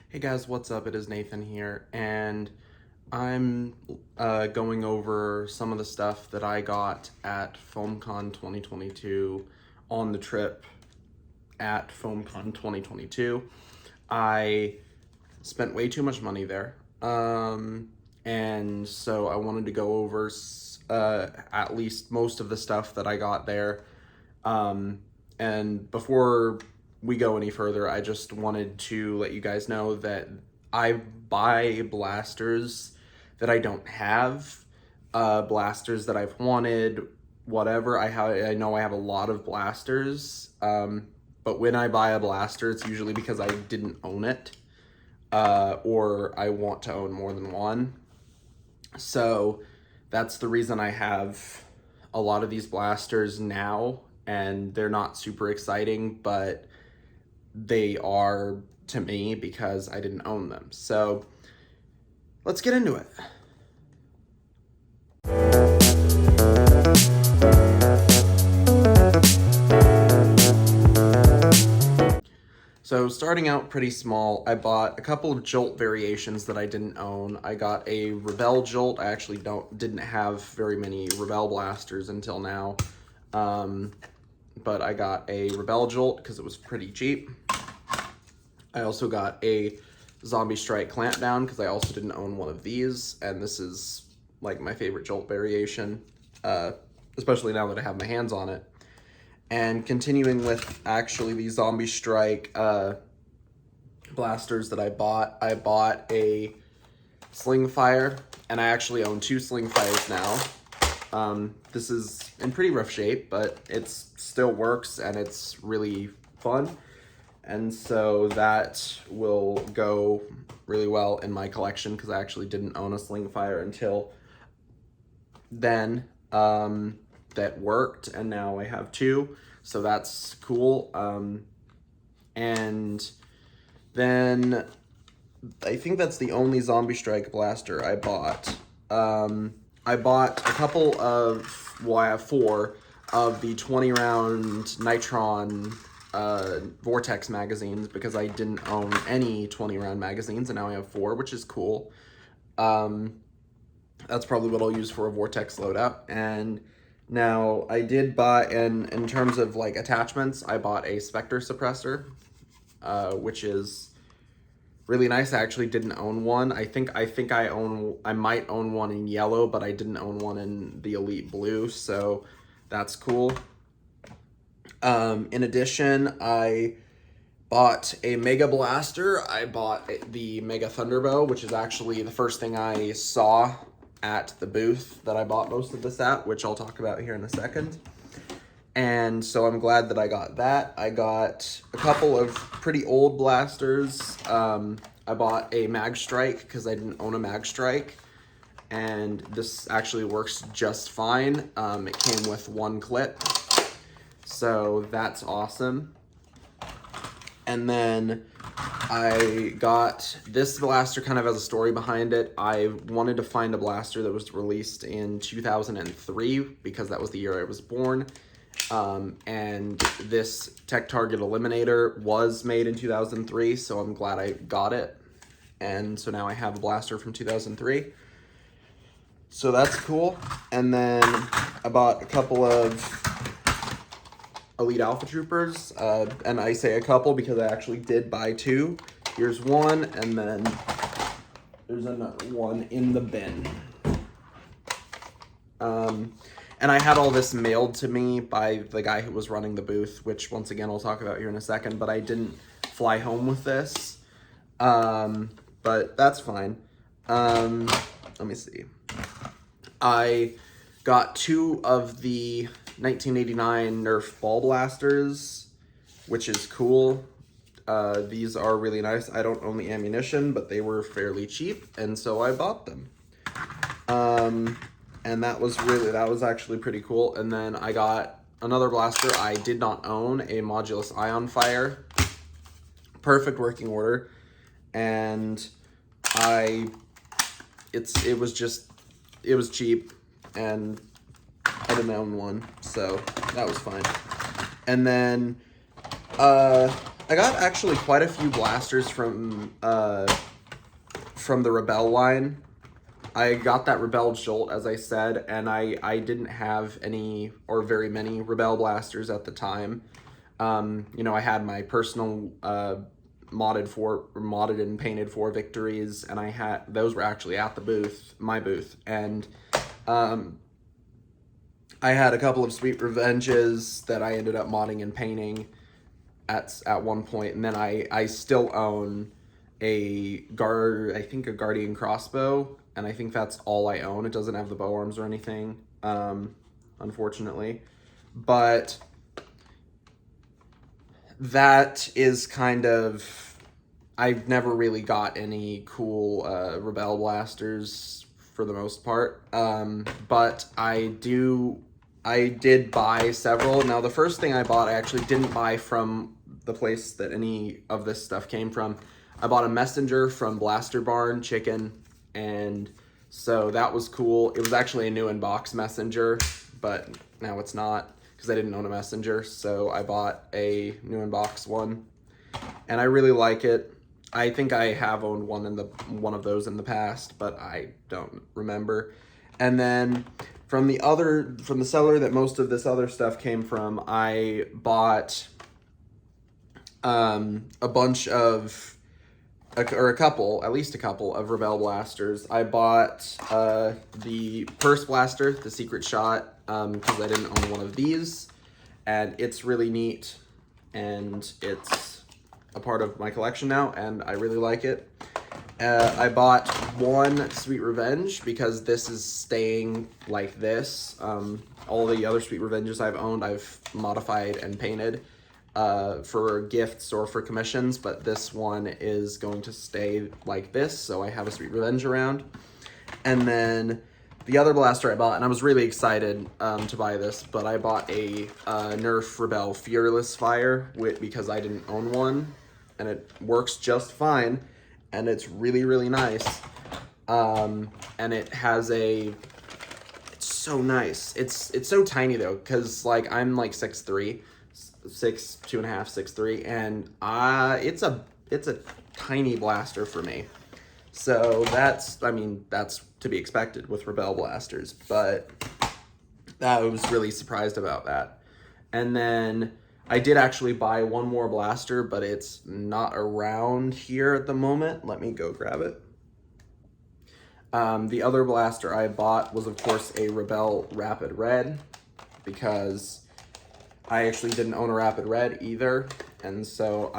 Hey guys, what's up? It is Nathan here, and I'm going over some of the stuff that I got at FoamCon 2022 on the trip at FoamCon 2022. I spent way too much money there, and so I wanted to go over at least most of the stuff that I got there. And before we go any further, I just wanted to let you guys know that I buy blasters that I don't have, blasters that I've wanted, whatever. I know I have a lot of blasters, but when I buy a blaster, it's usually because I didn't own it, or I want to own more than one. So that's the reason I have a lot of these blasters now, and they're not super exciting, but they are to me because I didn't own them. So let's get into it. So starting out pretty small, I bought a couple of Jolt variations that I didn't own. I got a Rebel Jolt. I actually didn't have very many Rebel blasters until now. But I got a Rebel Jolt because it was pretty cheap. I also got a Zombie Strike Clampdown because I also didn't own one of these, and this is like my favorite Jolt variation, especially now that I have my hands on it. And continuing with actually the Zombie Strike blasters that I bought a Sling Fire, and I actually own two Sling Fires now. This is in pretty rough shape, but it still works and it's really fun. And so that will go really well in my collection because I actually didn't own a Sling Fire until then. That worked, and now I have two, so that's cool. And then I think that's the only Zombie Strike blaster I bought. I bought a couple of, well, I have four of the 20 round Nitron Vortex magazines because I didn't own any 20 round magazines, and now I have four, which is cool. That's probably what I'll use for a Vortex loadout. And now I did buy, in terms of like attachments, I bought a Spectre suppressor, which is really nice. I actually didn't own one. I might own one in yellow, but I didn't own one in the Elite Blue, so that's cool. In addition, I bought a Mega Blaster. I bought the Mega Thunderbow, which is actually the first thing I saw at the booth that I bought most of this at, which I'll talk about here in a second. And so I'm glad that I got that. I got a couple of pretty old blasters. I bought a Mag Strike because I didn't own a Mag Strike, and this actually works just fine. It came with one clip, so that's awesome. And then I got this blaster kind of as a story behind it. I wanted to find a blaster that was released in 2003 because that was the year I was born. And this Tech Target Eliminator was made in 2003, so I'm glad I got it. And so now I have a blaster from 2003. So that's cool. And then I bought a couple of Elite Alpha Troopers, and I say a couple because I actually did buy two. Here's one, and then there's another one in the bin. And I had all this mailed to me by the guy who was running the booth, which once again I'll talk about here in a second, but I didn't fly home with this. But that's fine. Let me see. I got two of the 1989 Nerf ball blasters, which is cool. These are really nice. I don't own the ammunition, but they were fairly cheap, and so I bought them. And that was actually pretty cool. And then I got another blaster I did not own, a Modulus Ion Fire. Perfect working order. And it was cheap, and I didn't own one, so that was fine. And then I got actually quite a few blasters from the Rebel line. I got that Rebel Jolt, as I said, and I didn't have any or very many Rebel blasters at the time. You know, I had my personal modded and painted for victories, and I had those were actually at the booth, my booth, and I had a couple of Sweet Revenges that I ended up modding and painting at one point, and then I still own I think a Guardian crossbow, and I think that's all I own. It doesn't have the bow arms or anything, unfortunately, but that is kind of, I've never really got any cool Rebel blasters for the most part, but I did buy several. Now, the first thing I bought, I actually didn't buy from the place that any of this stuff came from. I bought a messenger from Blaster Barn Chicken, and so that was cool. It was actually a new in-box messenger, but now it's not because I didn't own a messenger, so I bought a new in-box one, and I really like it. I think I have owned one of those in the past, but I don't remember. And then from the seller that most of this other stuff came from, I bought a bunch of, at least a couple of Rebel blasters. I bought the Purse Blaster, the Secret Shot, because I didn't own one of these, and it's really neat, and it's a part of my collection now, and I really like it. I bought one Sweet Revenge because this is staying like this. All the other Sweet Revenges I've owned, I've modified and painted for gifts or for commissions, but this one is going to stay like this, so I have a Sweet Revenge around. And then the other blaster I bought, and I was really excited to buy this, but I bought a Nerf Rebel Fearless Fire because I didn't own one, and it works just fine, and it's really, really nice. And it has it's so nice. It's so tiny though, because like I'm like 6'3", 2.5, 6'3", and it's a tiny blaster for me. So that's to be expected with Rebel blasters, but I was really surprised about that. And then I did actually buy one more blaster, but it's not around here at the moment. Let me go grab it. The other blaster I bought was, of course, a Rebel Rapid Red, because I actually didn't own a Rapid Red either, and so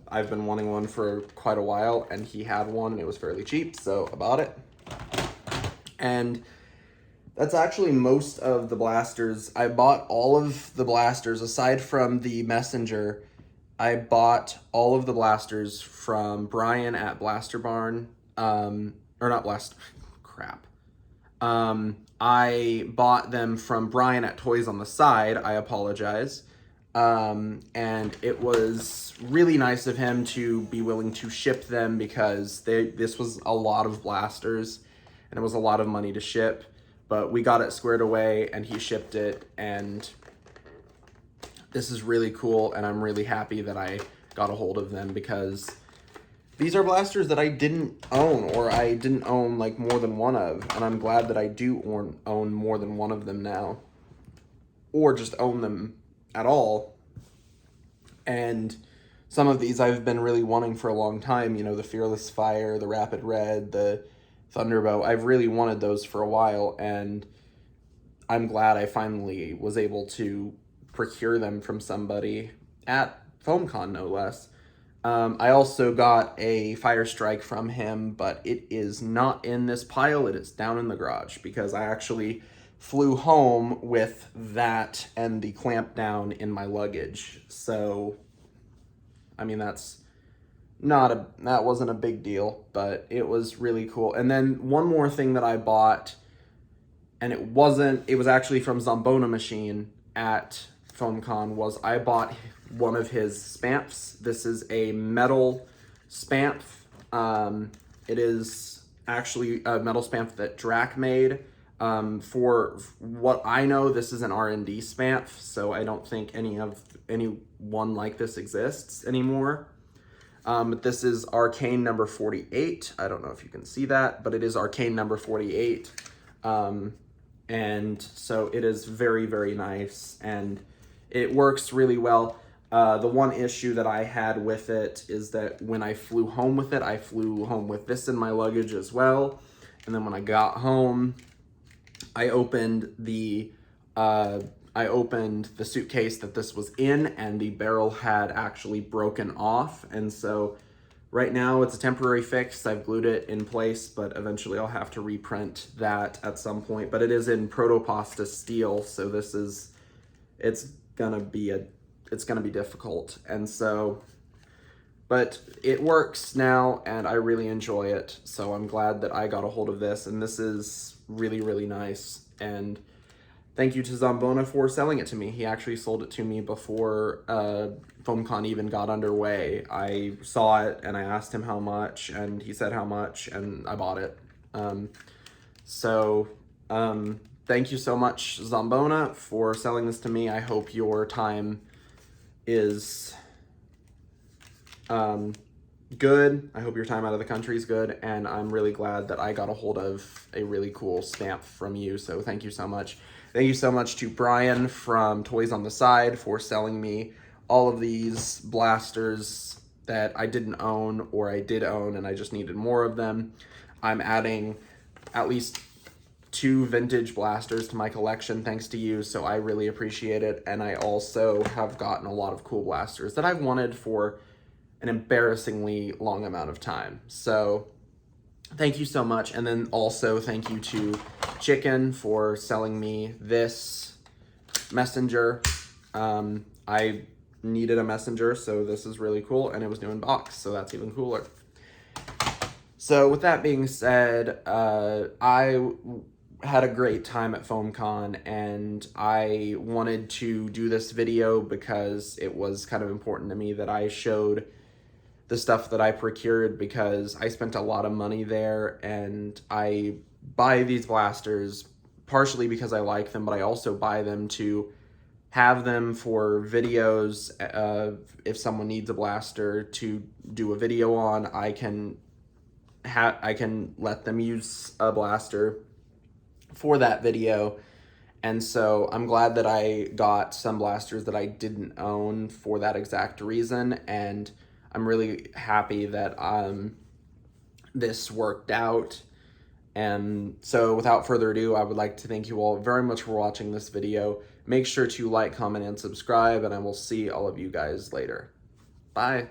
I've been wanting one for quite a while, and he had one, and it was fairly cheap, so I bought it. And that's actually most of the blasters. I bought all of the blasters, aside from the Messenger. I bought all of the blasters from Brian at Blaster Barn, I bought them from Brian at Toys on the Side. I apologize. And it was really nice of him to be willing to ship them, because this was a lot of blasters and it was a lot of money to ship, but we got it squared away and he shipped it, and this is really cool, and I'm really happy that I got a hold of them, because these are blasters that I didn't own, or I didn't own like more than one of, and I'm glad that I do own more than one of them now, or just own them at all. And some of these I've been really wanting for a long time, you know, the Fearless Fire, the Rapid Red, the Thunderbow. I've really wanted those for a while, and I'm glad I finally was able to procure them from somebody at FoamCon, no less. I also got a Fire Strike from him, but it is not in this pile. It is down in the garage, because I actually flew home with that and the clamp down in my luggage. So, I mean, that wasn't a big deal, but it was really cool. And then one more thing that I bought, and it was actually from Zombona Machine at FoamCon, was I bought one of his Spamps. This is a metal Spamp. It is actually a metal Spamp that Drac made. For what I know, this is an R&D SPANF, so I don't think any one like this exists anymore. But this is Arcane number 48. I don't know if you can see that, but it is Arcane number 48. And so it is very, very nice, and it works really well. The one issue that I had with it is that when I flew home with it, I flew home with this in my luggage as well. And then when I got home, I opened the suitcase that this was in, and the barrel had actually broken off. And so right now it's a temporary fix. I've glued it in place, but eventually I'll have to reprint that at some point. But it is in protopasta steel, so it's gonna be difficult. And so, but it works now, and I really enjoy it. So I'm glad that I got a hold of this, and this is really, really nice. And thank you to Zambona for selling it to me. He actually sold it to me before FoamCon even got underway. I saw it and I asked him how much, and he said how much, and I bought it. Thank you so much, Zambona, for selling this to me. I hope your time is good. I hope your time out of the country is good, and I'm really glad that I got a hold of a really cool stamp from you, so thank you so much. Thank you so much to Brian from Toys on the Side for selling me all of these blasters that I didn't own, or I did own and I just needed more of them. I'm adding at least 2 vintage blasters to my collection thanks to you, so I really appreciate it. And I also have gotten a lot of cool blasters that I've wanted for an embarrassingly long amount of time. So thank you so much. And then also thank you to Chicken for selling me this messenger. I needed a messenger, so this is really cool, and it was new in box, so that's even cooler. So with that being said, I had a great time at FoamCon, and I wanted to do this video because it was kind of important to me that I showed the stuff that I procured, because I spent a lot of money there, and I buy these blasters partially because I like them, but I also buy them to have them for videos. If someone needs a blaster to do a video on, I can let them use a blaster for that video. And so I'm glad that I got some blasters that I didn't own for that exact reason, and I'm really happy that this worked out. And so without further ado, I would like to thank you all very much for watching this video. Make sure to like, comment, and subscribe, and I will see all of you guys later. Bye.